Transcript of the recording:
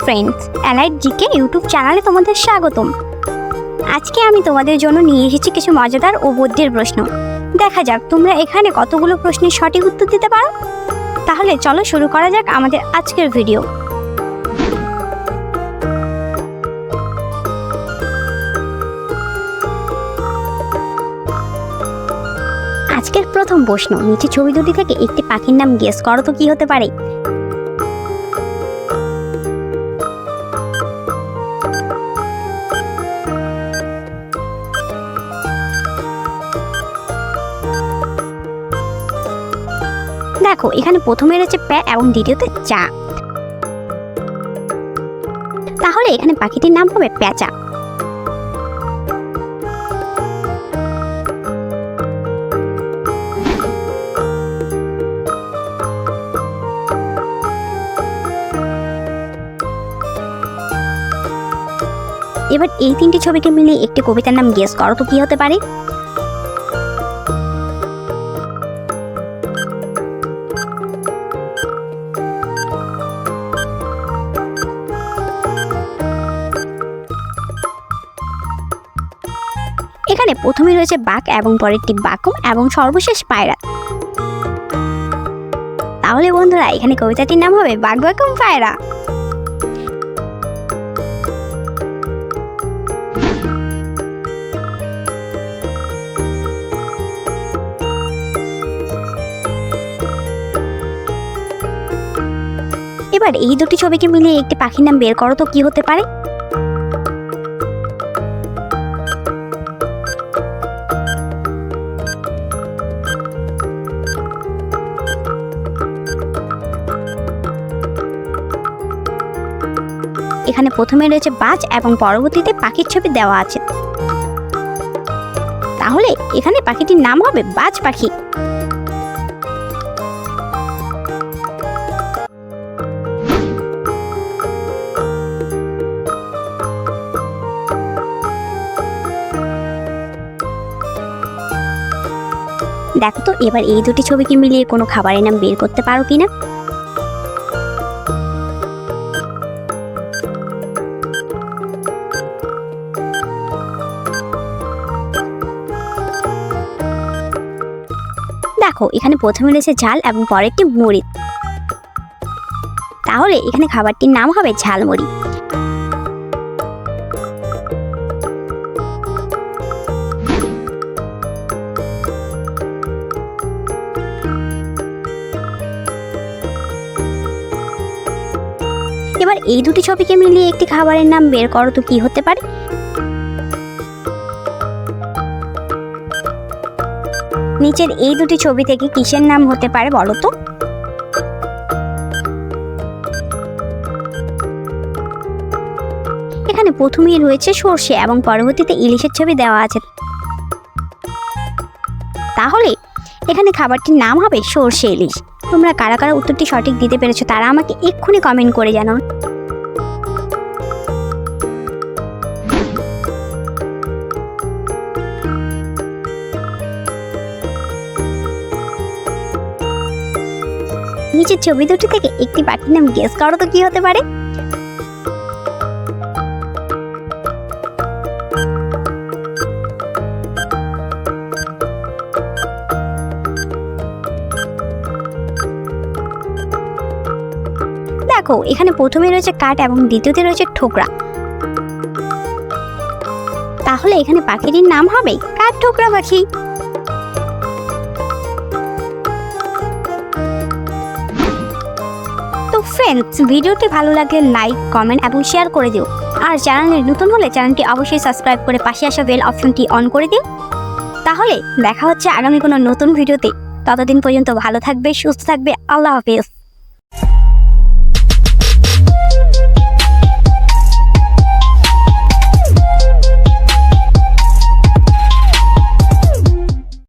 Friends, allied GK YouTube চ্যানেলে তোমাদের স্বাগতম। আজকে আমি তোমাদের জন্য নিয়ে এসেছি কিছু মজাদার ও বুদ্ধির প্রশ্ন। দেখা যাক তোমরা এখানে কতগুলো প্রশ্নের সঠিক উত্তর দিতে পারো। তাহলে চলো শুরু করা যাক আমাদের আজকের ভিডিও। আজকের প্রথম প্রশ্ন, নিচে ছবি দুটি থেকে একটি পাখির নাম গেস করো তো কি হতে পারে। দেখো এখানে প্রথমে রয়েছে প্যা এবং দ্বিতীয়তে চা, তাহলে এখানে পাখিটির নাম হবে প্যাঁচা। এবার এই তিনটি ছবিকে মিলিয়ে একটি কবিতার নাম গেস করো তো কি হতে পারে। এখানে প্রথমে রয়েছে বাঘ এবং পরেরটি বাকম এবং সর্বশেষ পায়রা, তাহলে বন্ধুরা এখানে কবিতাটির নাম হবে বাঘ বাকম পায়রা। এবার এই দুটি ছবিকে মিলিয়ে একটি পাখির নাম বের করো তো কি হতে পারে। এখানে প্রথমে রয়েছে বাজ এবং পরবর্তীতে পাখির ছবি দেওয়া আছে, তাহলে এখানে পাখিটির নাম হবে বাজ পাখি। দেখো তো এবার এই দুটি ছবিকে মিলিয়ে কোনো খাবারের নাম বের করতে পারো কিনা। দেখো এখানে প্রথমে রয়েছে ঝাল এবং পরেরটি মুড়ি, তাহলে এখানে খাবারটির নাম হবে ঝালমুড়ি। এবার এই দুটি ছবিকে মিলিয়ে একটি খাবারের নাম বের করো তো কি হতে পারে। নিচের এই দুটি ছবি থেকে কিসের নাম হতে পারে বলো তো। এখানে প্রথমেই রয়েছে সর্ষে এবং পরবর্তীতে ইলিশের ছবি দেওয়া আছে, তাহলে এখানে খাবারটির নাম হবে সর্ষে ইলিশ। তোমরা কারা কারা উত্তরটি সঠিক দিতে পেরেছো তারা আমাকে এক্ষুনি কমেন্ট করে জানাও। নিচের ছবি দুটি থেকে একটি পাখির নাম গেস করো তো কি হতে পারে। দেখো এখানে প্রথমে রয়েছে কাঠ এবং দ্বিতীয়তে রয়েছে ঠোকরা, তাহলে এখানে পাখিটির নাম হবে কাঠ ঠোকরা পাখি। তো ফ্রেন্ডস, ভিডিওটি ভালো লাগলে লাইক, কমেন্ট এবং শেয়ার করে দিও। আর চ্যানেলে নতুন হলে চ্যানেলটি অবশ্যই সাবস্ক্রাইব করে পাশে আসা বেল অপশনটি অন করে দিও। তাহলে দেখা হচ্ছে আগামী কোনো নতুন ভিডিওতে। ততদিন পর্যন্ত ভালো থাকবে, সুস্থ থাকবে। আল্লাহ হাফেজ।